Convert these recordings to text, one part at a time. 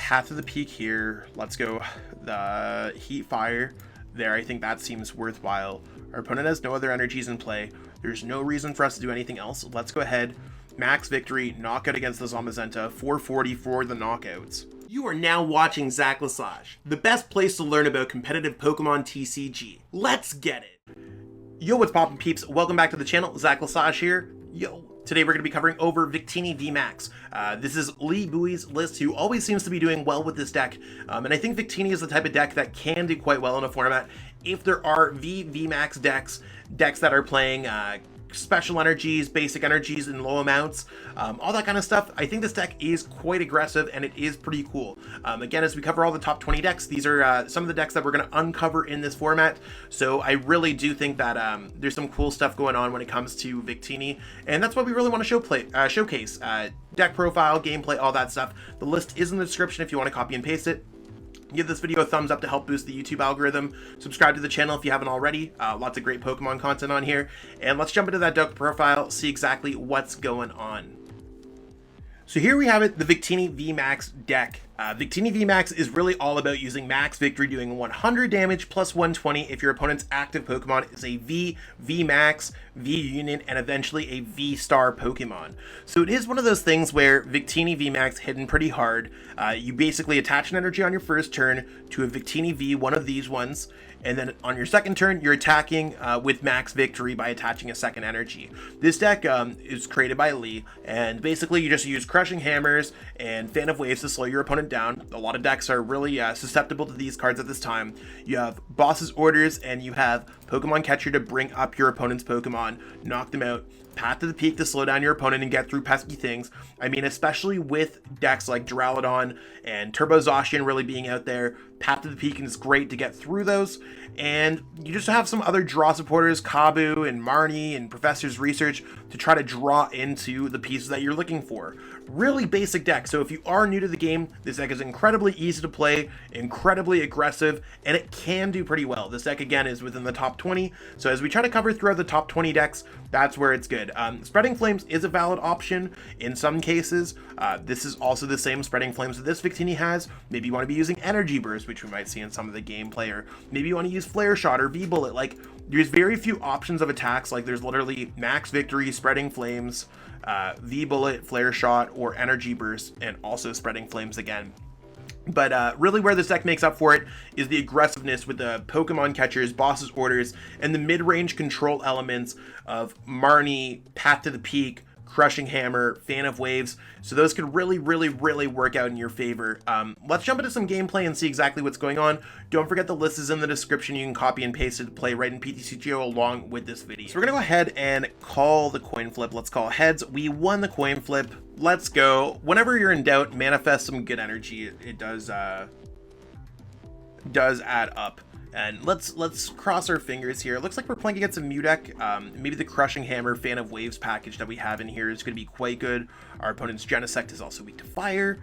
Path to the Peak here. Let's go the Heat Fire there. I think that seems worthwhile. Our opponent has no other energies in play. There's no reason for us to do anything else. Let's go ahead. Max Victory, knockout against the Zamazenta, 440 for the knockouts. You are now watching Zach Lesage, the best place to learn about competitive Pokemon TCG. Let's get it! Yo, what's poppin' peeps? Welcome back to the channel, Zach Lesage here. Yo, today we're going to be covering over Victini VMAX. This is Lee Bowie's list, who always seems to be doing well with this deck, and I think Victini is the type of deck that can do quite well in a format if there are VMAX decks that are playing special energies, basic energies in low amounts, all that kind of stuff. I think this deck is quite aggressive and it is pretty cool. Again, as we cover all the top 20 decks, these are some of the decks that we're going to uncover in this format. So I really do think that there's some cool stuff going on when it comes to Victini, and that's what we really want to showcase. Deck profile, gameplay, all that stuff. The list is in the description if you want to copy and paste it. Give this video a thumbs up to help boost the YouTube algorithm. Subscribe to the channel if you haven't already. Lots of great Pokemon content on here. And let's jump into that deck profile, see exactly what's going on. So here we have it, the Victini VMAX deck. Victini VMAX is really all about using Max Victory, doing 100 damage plus 120 if your opponent's active Pokemon is a V, VMAX, V Union, and eventually a V-Star Pokemon. So it is one of those things where Victini VMAX hidden pretty hard. You basically attach an energy on your first turn to a Victini V, one of these ones, and then on your second turn, you're attacking with Max Victory by attaching a second energy. This deck is created by Lee, and basically you just use Crushing Hammers and Fan of Waves to slow your opponent down. A lot of decks are really susceptible to these cards at this time. You have Boss's Orders, and you have Pokémon Catcher to bring up your opponent's Pokemon, knock them out. Path to the Peak to slow down your opponent and get through pesky things. I mean, especially with decks like DURALUDON and Turbo Zacian really being out there, Path to the Peak is great to get through those. And you just have some other draw supporters, Kabu and Marnie and Professor's Research, to try to draw into the pieces that you're looking for. Really basic deck. So if you are new to the game, this deck is incredibly easy to play, incredibly aggressive, and it can do pretty well. This deck, again, is within the top 20. So as we try to cover throughout the top 20 decks, that's where it's good. Spreading Flames is a valid option in some cases. This is also the same Spreading Flames that this Victini has. Maybe you want to be using Energy Burst, which we might see in some of the gameplay, or maybe you want to use Flare Shot or V-Bullet. Like, there's very few options of attacks. Like, there's literally Max Victory, Spreading Flames, V-Bullet, Flare Shot, or Energy Burst, and also Spreading Flames again. But really where this deck makes up for it is the aggressiveness with the Pokemon Catchers, Boss's Orders, and the mid-range control elements of Marnie, Path to the Peak, Crushing Hammer, Fan of Waves. So those could really work out in your favor. Let's jump into some gameplay and see exactly what's going on. Don't forget the list is in the description. You can copy and paste it to play right in PTCGO along with this video. So we're gonna go ahead and call the coin flip. Let's call heads. We won the coin flip. Let's go. Whenever you're in doubt, manifest some good energy. It does add up. And let's cross our fingers here. It looks like we're playing against a Mew deck. Maybe the Crushing Hammer Fan of Waves package that we have in here is going to be quite good. Our opponent's Genesect is also weak to fire.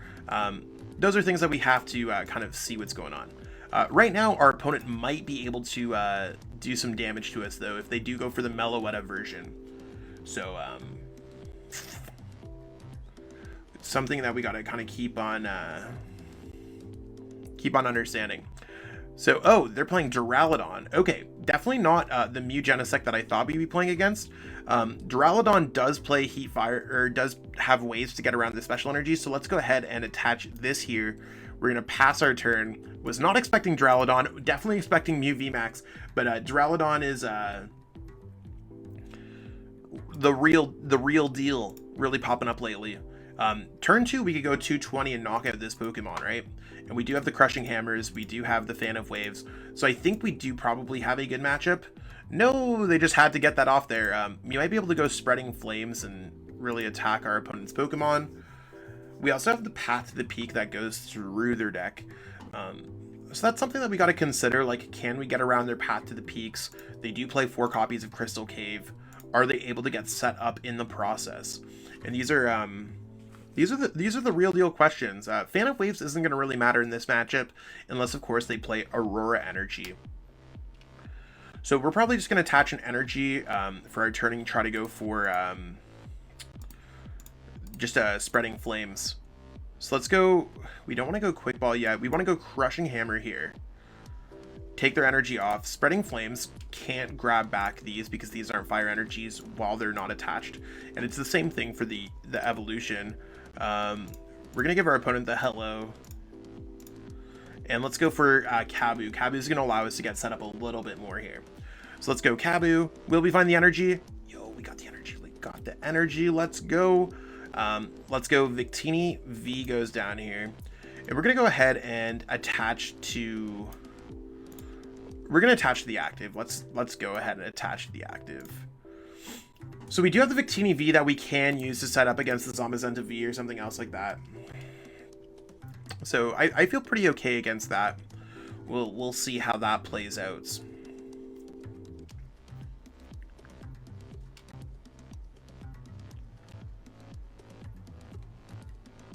Those are things that we have to kind of see what's going on. Right now, our opponent might be able to do some damage to us, though, if they do go for the Meloetta version. So, it's something that we got to kind of keep on understanding. So, oh, they're playing Duraludon. Okay, definitely not the Mew Genesect that I thought we'd be playing against. Duraludon does play Heat Fire, or does have ways to get around the special energy, so let's go ahead and attach this here. We're going to pass our turn. Was not expecting Duraludon, definitely expecting Mew VMAX, but Duraludon is the real deal, really popping up lately. Turn 2, we could go 220 and knock out this Pokemon, right? And we do have the Crushing Hammers, we do have the Fan of Waves, so I think we do probably have a good matchup. No, they just had to get that off there. You might be able to go Spreading Flames and really attack our opponent's Pokemon. We also have the Path to the Peak that goes through their deck. So that's something that we got to consider, like, can we get around their Path to the Peaks? They do play 4 copies of Crystal Cave. Are they able to get set up in the process? And these are the real deal questions. Fan of Waves isn't going to really matter in this matchup unless, of course, they play Aurora Energy. So we're probably just going to attach an energy for our turn and try to go for just Spreading Flames. So let's go. We don't want to go quick ball yet. We want to go Crushing Hammer here. Take their energy off. Spreading Flames can't grab back these because these aren't fire energies while they're not attached. And it's the same thing for the Evolution. We're going to give our opponent the hello. And let's go for Kabu. Kabu is going to allow us to get set up a little bit more here. So let's go Kabu. Will we find the energy? Yo, we got the energy. We got the energy. Let's go. Let's go. Victini V goes down here. And we're going to go ahead and attach to... We're going to attach to the active. Let's go ahead and attach to the active. So we do have the Victini V that we can use to set up against the Zamazenta V or something else like that. So I feel pretty okay against that. We'll see how that plays out.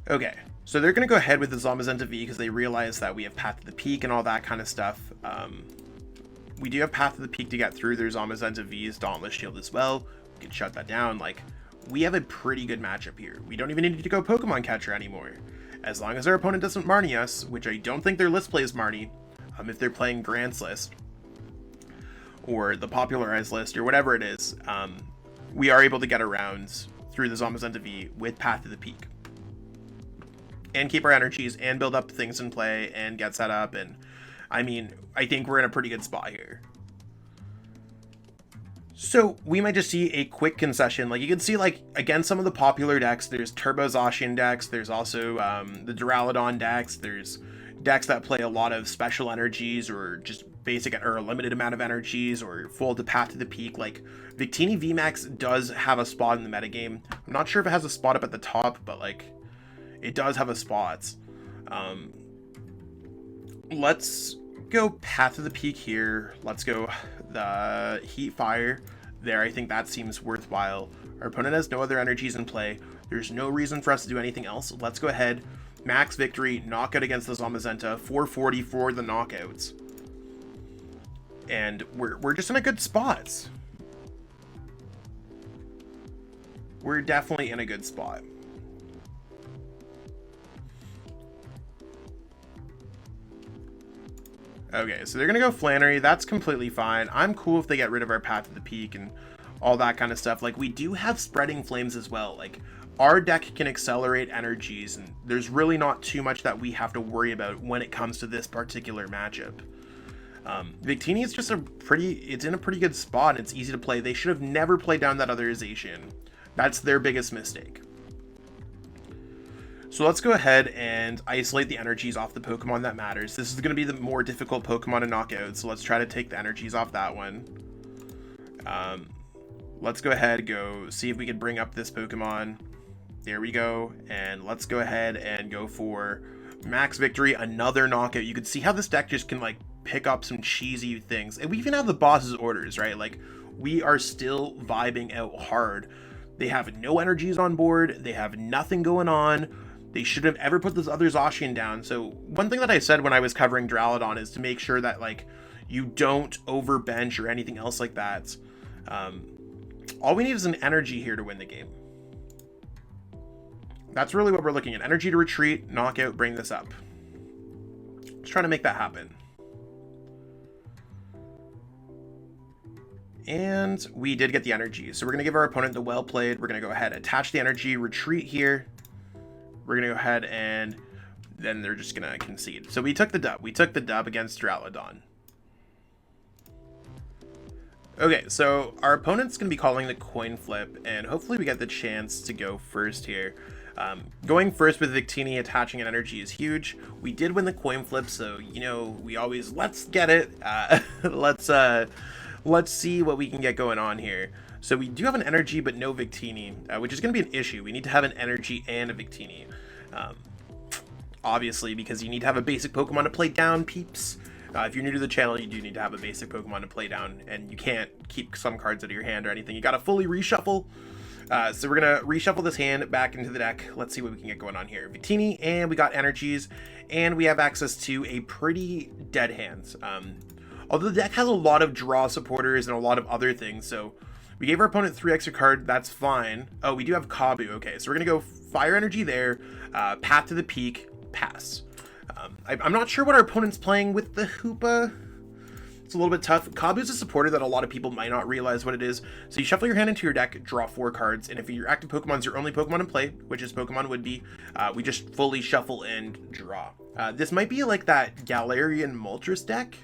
Okay, so they're going to go ahead with the Zamazenta V because they realize that we have Path to the Peak and all that kind of stuff. We do have Path to the Peak to get through their Zamazenta V's Dauntless Shield as well. We can shut that down. Like, we have a pretty good matchup here. We don't even need to go Pokemon Catcher anymore. As long as our opponent doesn't Marnie us, which I don't think their list plays Marnie, if they're playing Grant's list, or the popularized list, or whatever it is, we are able to get around through the Zamazenta V with Path to the Peak. And keep our energies, and build up things in play, and get set up, and I mean, I think we're in a pretty good spot here. So we might just see a quick concession. Like you can see, like against some of the popular decks, there's Turbo Zacian decks. There's also the Duraludon decks. There's decks that play a lot of special energies or just basic or a limited amount of energies or full to Path to the Peak. Like Victini VMAX does have a spot in the metagame. I'm not sure if it has a spot up at the top, but like it does have a spot. Let's go Path to the Peak here. Let's go the Heat Fire there. I think that seems worthwhile. Our opponent has no other energies in play. There's no reason for us to do anything else. Let's go ahead, max victory, knockout against the Zamazenta, 440 for the knockouts. And we're just in a good spot. We're definitely in a good spot. Okay, so they're going to go Flannery. That's completely fine. I'm cool if they get rid of our Path to the Peak and all that kind of stuff. Like, we do have Spreading Flames as well. Like, our deck can accelerate energies, and there's really not too much that we have to worry about when it comes to this particular matchup. Victini is just it's in a pretty good spot, and it's easy to play. They should have never played down that otherization. That's their biggest mistake. So let's go ahead and isolate the energies off the Pokemon that matters. This is going to be the more difficult Pokemon to knock out, so let's try to take the energies off that one. Let's go ahead, go see if we can bring up this Pokemon. There we go, and let's go ahead and go for max victory, another knockout. You can see how this deck just can like pick up some cheesy things, and we even have the boss's orders, right? Like, we are still vibing out hard. They have no energies on board, they have nothing going on. They shouldn't have ever put this other Zacian down. So one thing that I said when I was covering Duraludon is to make sure that like you don't overbench or anything else like that. All we need is an energy here to win the game. That's really what we're looking at. Energy to retreat, knockout, bring this up. Let's try to make that happen. And we did get the energy. So we're going to give our opponent the well played. We're going to go ahead, attach the energy, retreat here. We're going to go ahead and then they're just going to concede. So we took the dub. We took the dub against Duraludon. Okay, so our opponent's going to be calling the coin flip, and hopefully we get the chance to go first here. Going first with Victini attaching an energy is huge. We did win the coin flip, so, you know, we always, let's get it. Let's see what we can get going on here. So we do have an energy, but no Victini, which is going to be an issue. We need to have an energy and a Victini. Obviously, because you need to have a basic Pokemon to play down, peeps. If you're new to the channel, you do need to have a basic Pokemon to play down, and you can't keep some cards out of your hand or anything. You got to fully reshuffle. So we're going to reshuffle this hand back into the deck. Let's see what we can get going on here. Victini, and we got energies, and we have access to a pretty dead hands. Although the deck has a lot of draw supporters and a lot of other things, so we gave our opponent 3 extra card. That's fine. Oh, we do have Kabu. Okay, so we're going to go Fire Energy there, Path to the Peak, pass. I'm not sure what our opponent's playing with the Hoopa. It's a little bit tough. Kabu's a supporter that a lot of people might not realize what it is. So you shuffle your hand into your deck, draw 4 cards, and if your active Pokemon's your only Pokemon in play, which is Pokemon would be, we just fully shuffle and draw. This might be like that Galarian Moltres deck.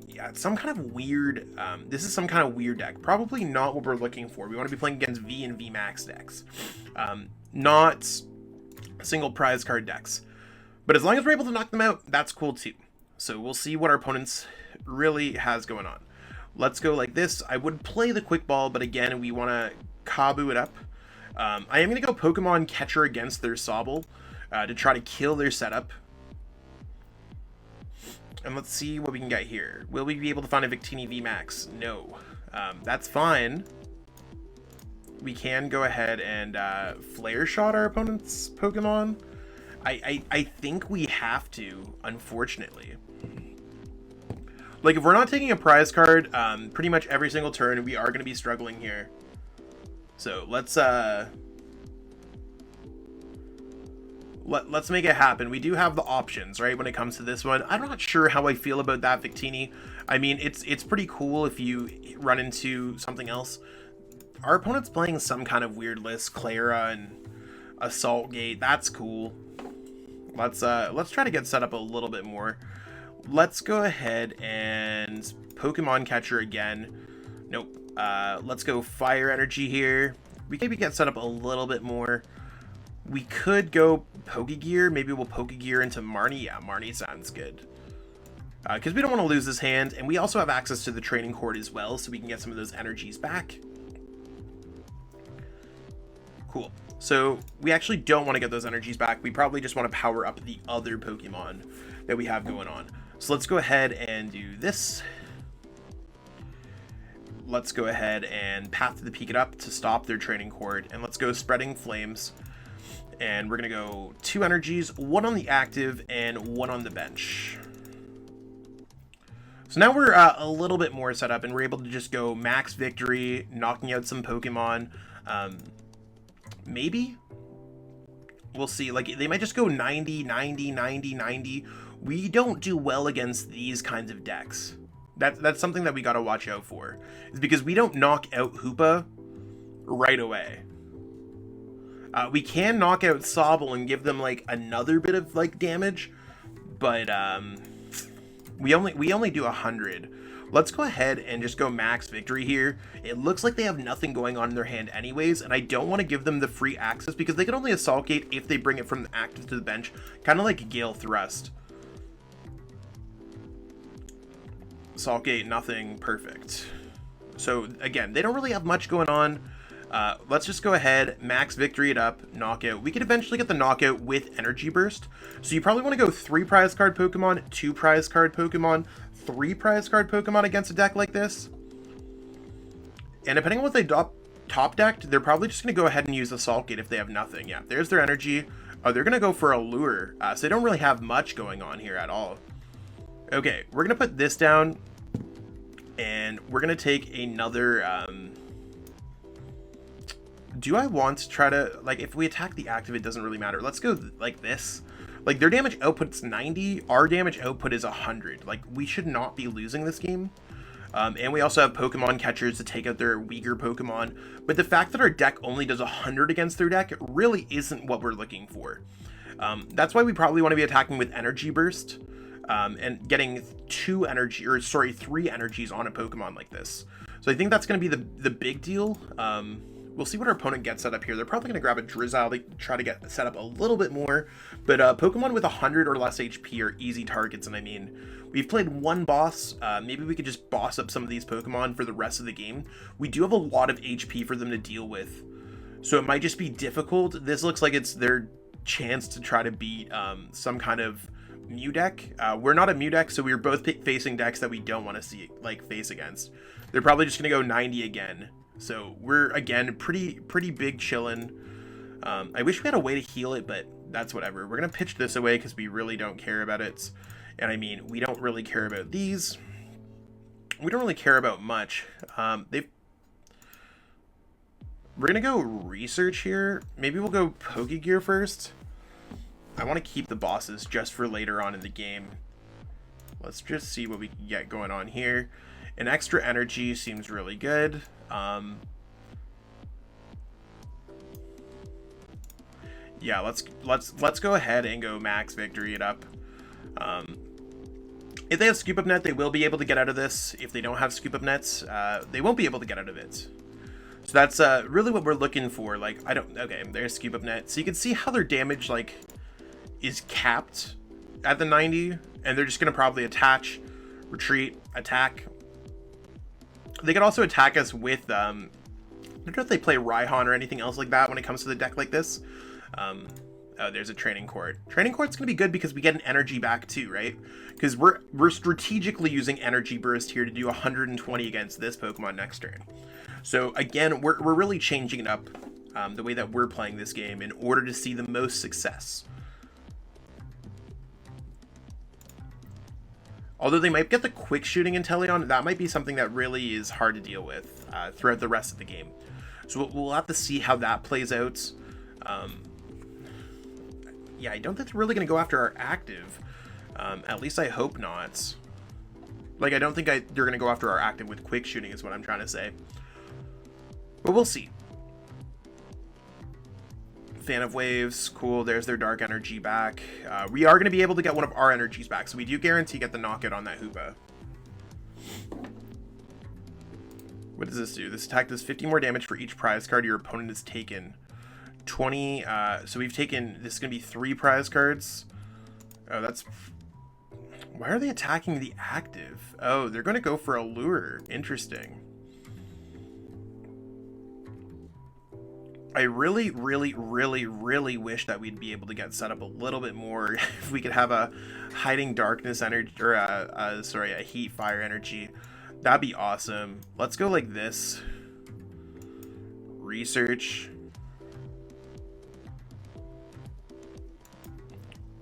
Yeah, it's some kind of weird, this is some kind of weird deck. Probably not what we're looking for. We want to be playing against V and VMAX decks. Not single prize card decks. But as long as we're able to knock them out, that's cool too. So we'll see what our opponents really has going on. Let's go like this. I would play the quick ball, but again, we want to Kabu it up. I am going to go Pokemon Catcher against their Sobble to try to kill their setup. And let's see what we can get here. Will we be able to find a Victini VMAX? No. That's fine. We can go ahead and Flare Shot our opponent's Pokemon. I think we have to, unfortunately. Like, if we're not taking a prize card, pretty much every single turn, we are going to be struggling here. So let's make it happen. We do have the options, right, when it comes to this one. I'm not sure how I feel about that Victini. I mean, it's pretty cool if you run into something else. Our opponent's playing some kind of weird list, Clara and Assault Gate. That's cool. Let's try to get set up a little bit more. Let's go ahead and Pokemon Catcher again. Nope. Let's go Fire Energy here. We maybe get set up a little bit more. We could go Pokégear. Maybe we'll Pokégear into Marnie. Yeah, Marnie sounds good. Because we don't want to lose this hand, and we also have access to the training cord as well, so we can get some of those energies back. Cool. So we actually don't want to get those energies back. We probably just want to power up the other Pokemon that we have going on. So let's go ahead and do this. Let's go ahead and Path to the Peak it up to stop their training cord. And let's go Spreading Flames. And we're going to go 2 energies, 1 on the active and 1 on the bench. So now we're a little bit more set up, and we're able to just go max victory, knocking out some Pokemon. Maybe? We'll see. Like, they might just go 90, 90, 90, 90. We don't do well against these kinds of decks. That's something that we got to watch out for. Is because we don't knock out Hoopa right away. We can knock out Sobble and give them, like, another bit of, like, damage. But, we only do 100. Let's go ahead and just go max victory here. It looks like they have nothing going on in their hand anyways, and I don't want to give them the free access because they can only Assault Gate if they bring it from the active to the bench, kind of like Gale Thrust. Assault Gate, nothing, perfect. So again, they don't really have much going on. Let's just go ahead, max victory it up, knockout. We could eventually get the knockout with Energy Burst. So you probably want to go 3 prize card Pokemon, 2 prize card Pokemon, 3 prize card Pokemon against a deck like this. And depending on what they top decked, they're probably just going to go ahead and use Assault Gate if they have nothing. Yeah, there's their energy. Oh, they're going to go for a Lure. So they don't really have much going on here at all. Okay, we're going to put this down. And we're going to take another... do I want to try to... Like, if we attack the active, it doesn't really matter. Let's go like this. Like, their damage output's 90. Our damage output is 100. Like, we should not be losing this game. And we also have Pokemon Catchers to take out their weaker Pokemon. But the fact that our deck only does 100 against their deck really isn't what we're looking for. That's why we probably want to be attacking with Energy Burst. And getting 3 energies on a Pokemon like this. So I think that's going to be the big deal. We'll see what our opponent gets set up here. They're probably going to grab a Drizzile to try to get set up a little bit more. But Pokemon with 100 or less HP are easy targets. And I mean, we've played 1 boss. Maybe we could just boss up some of these Pokemon for the rest of the game. We do have a lot of HP for them to deal with. So it might just be difficult. This looks like it's their chance to try to beat some kind of Mew deck. We're not a Mew deck, so we're both facing decks that we don't want to see face against. They're probably just gonna go 90 again. So we're again pretty big chillin'. I wish we had a way to heal it, but that's whatever. We're gonna pitch this away because we really don't care about it. And I mean, we don't really care about these. We don't really care about much. We're gonna go research here. Maybe we'll go Pokégear first. I want to keep the bosses just for later on in the game. Let's just see what we can get going on here. An extra energy seems really good. Yeah, let's go ahead and go max victory it up. If they have scoop up net, they will be able to get out of this. If they don't have scoop up nets, they won't be able to get out of it. So that's really what we're looking for. Like, okay, there's scoop up net. So you can see how their damage, like, is capped at the 90, and they're just gonna probably attach, retreat, attack. They could also attack us with, I don't know if they play Raihan or anything else like that when it comes to the deck like this. Oh, there's a training court. Training court's gonna be good because we get an energy back too, right? Because we're strategically using energy burst here to do 120 against this Pokemon next turn. So again, we're really changing it up, the way that we're playing this game in order to see the most success. Although they might get the quick shooting Inteleon, that might be something that really is hard to deal with throughout the rest of the game. So we'll have to see how that plays out. Yeah, I don't think they're really going to go after our active. At least I hope not. Like, I don't think they're going to go after our active with quick shooting is what I'm trying to say. But we'll see. Fan of Waves, cool, there's their dark energy back. We are going to be able to get one of our energies back, so we do guarantee get the knockout on that Hoopa. What does this do? This attack does 50 more damage for each prize card your opponent has taken. 20, so we've taken, this is going to be 3 prize cards. Oh, that's, why are they attacking the active? Oh, they're going to go for a lure. Interesting. I really wish that we'd be able to get set up a little bit more. If we could have a hiding darkness energy, or a heat fire energy, that'd be awesome. Let's go like this. Research.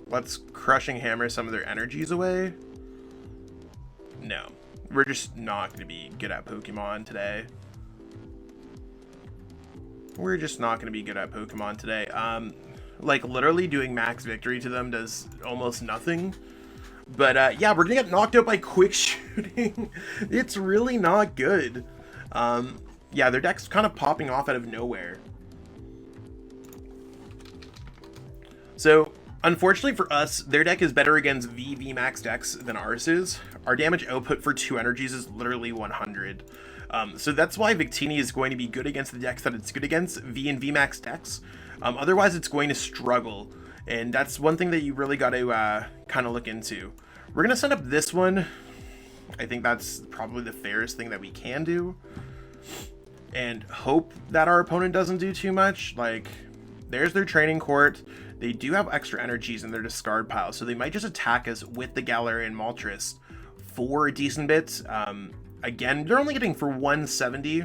Let's crushing hammer some of their energies away. No, we're just not going to be good at Pokemon today. We're just not going to be good at Pokemon today. Like, literally doing max victory to them does almost nothing. But, yeah, we're going to get knocked out by quick shooting. It's really not good. Yeah, their deck's kind of popping off out of nowhere. So, unfortunately for us, their deck is better against V VMAX decks than ours is. Our damage output for 2 energies is literally 100. So that's why Victini is going to be good against the decks that it's good against, V and VMAX decks. Otherwise, it's going to struggle. And that's one thing that you really got to kind of look into. We're going to set up this one. I think that's probably the fairest thing that we can do. And hope that our opponent doesn't do too much. Like, there's their training court. They do have extra energies in their discard pile, so they might just attack us with the Galarian Moltres for a decent bit. Again, they're only getting for 170,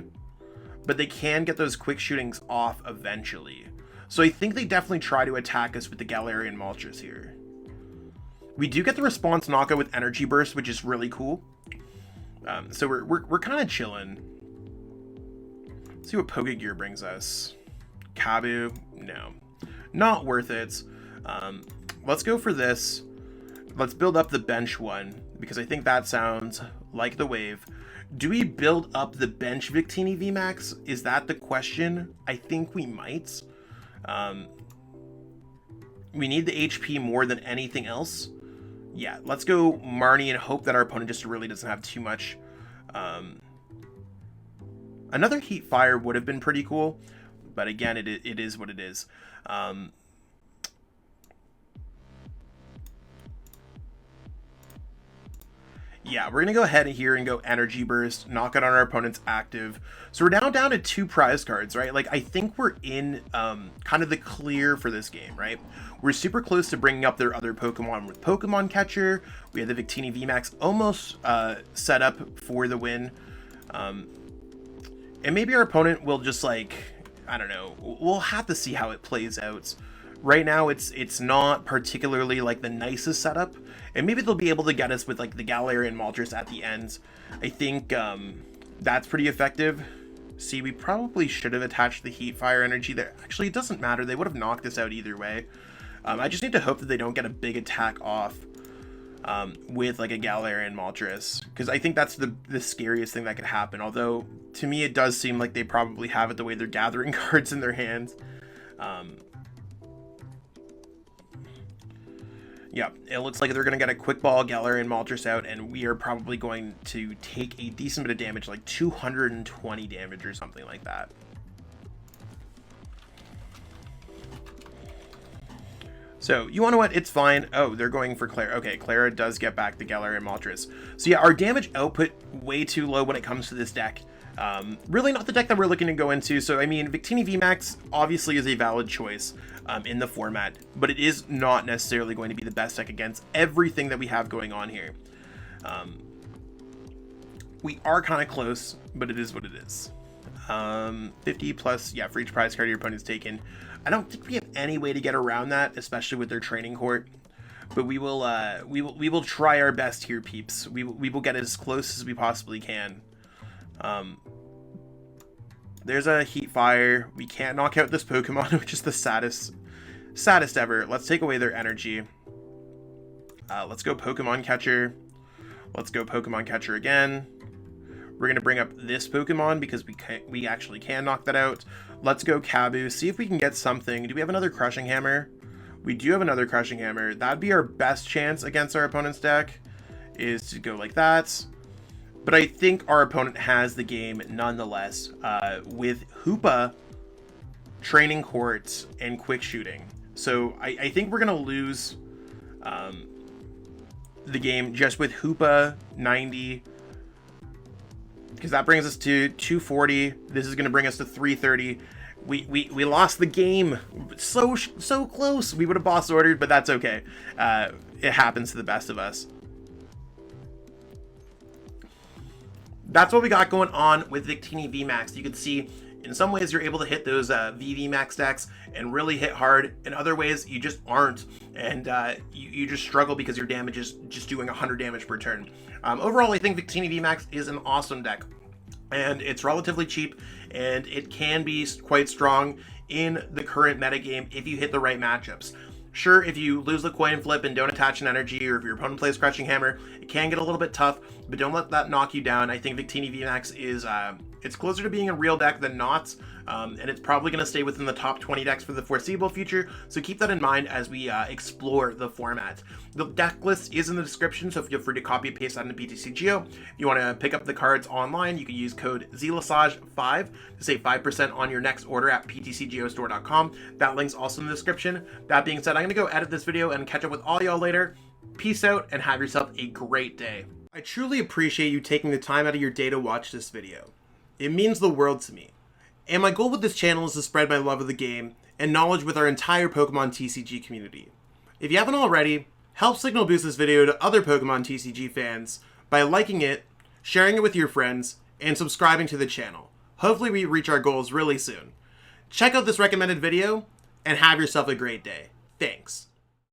but they can get those quick shootings off eventually. So I think they definitely try to attack us with the Galarian Moltres here. We do get the response knockout with Energy Burst, which is really cool. So we're kind of chilling. Let's see what Pokégear brings us. Kabu, no. Not worth it. Let's go for this. Let's build up the bench one, because I think that sounds like the wave. Do we build up the bench Victini VMAX? Is that the question? I think we might. We need the HP more than anything else. Yeah, let's go Marnie and hope that our opponent just really doesn't have too much. Another Heat Fire would have been pretty cool, but again, it is what it is. Yeah, we're going to go ahead here and go Energy Burst, knock it on our opponent's active. So we're now down to 2 prize cards, right? Like, I think we're in kind of the clear for this game, right? We're super close to bringing up their other Pokemon with Pokémon Catcher. We have the Victini VMAX almost set up for the win. And maybe our opponent will just, like, I don't know. We'll have to see how it plays out. Right now, it's not particularly, like, the nicest setup. And maybe they'll be able to get us with, like, the Galarian Moltres at the end. I think that's pretty effective. See, we probably should have attached the Heat Fire Energy there. Actually, it doesn't matter. They would have knocked us out either way. I just need to hope that they don't get a big attack off with like a Galarian Moltres, because I think that's the scariest thing that could happen. Although, to me, it does seem like they probably have it the way they're gathering cards in their hands. Yeah, it looks like they're going to get a quick ball Galarian Moltres out, and we are probably going to take a decent bit of damage, like 220 damage or something like that. So, you want to know what? It's fine. Oh, they're going for Clara. Okay, Clara does get back the Galarian Moltres. So yeah, our damage output way too low when it comes to this deck. Really not the deck that we're looking to go into. So, I mean, Victini VMAX obviously is a valid choice in the format, but it is not necessarily going to be the best deck against everything that we have going on here. We are kind of close, but it is what it is. 50 plus, yeah, for each prize card your opponent's taken. I don't think we have any way to get around that, especially with their training court. But we will try our best here, peeps. We will get as close as we possibly can. There's a Heat Fire. We can't knock out this Pokemon, which is the saddest ever. Let's take away their energy. Let's go Pokemon Catcher. Let's go Pokemon Catcher again. We're gonna bring up this Pokemon because we actually can knock that out. Let's go Kabu. See if we can get something. Do we have another Crushing Hammer? We do have another Crushing Hammer. That'd be our best chance against our opponent's deck, is to go like that. But I think our opponent has the game nonetheless, with Hoopa, Training Court, and Quick Shooting. So I think we're going to lose the game just with Hoopa 90, because that brings us to 240. This is going to bring us to 330. We lost the game. So close. We would have boss ordered, but that's okay. It happens to the best of us. That's what we got going on with Victini VMAX. You can see in some ways you're able to hit those VMAX decks and really hit hard. In other ways, you just aren't. And you just struggle because your damage is just doing 100 damage per turn. Overall, I think Victini VMAX is an awesome deck. And it's relatively cheap, and it can be quite strong in the current metagame if you hit the right matchups. Sure, if you lose the coin flip and don't attach an energy, or if your opponent plays Crushing Hammer, it can get a little bit tough, but don't let that knock you down. I think Victini VMAX is, it's closer to being a real deck than not, and it's probably going to stay within the top 20 decks for the foreseeable future, so keep that in mind as we explore the format. The deck list is in the description, so feel free to copy and paste that into PTCGO. If you want to pick up the cards online, you can use code Lesage5 to save 5% on your next order at PTCGOstore.com. That link's also in the description. That being said, I'm going to go edit this video and catch up with all y'all later. Peace out and have yourself a great day. I truly appreciate you taking the time out of your day to watch this video. It means the world to me. And my goal with this channel is to spread my love of the game and knowledge with our entire Pokemon TCG community. If you haven't already, help signal boost this video to other Pokemon TCG fans by liking it, sharing it with your friends, and subscribing to the channel. Hopefully we reach our goals really soon. Check out this recommended video and have yourself a great day. Thanks.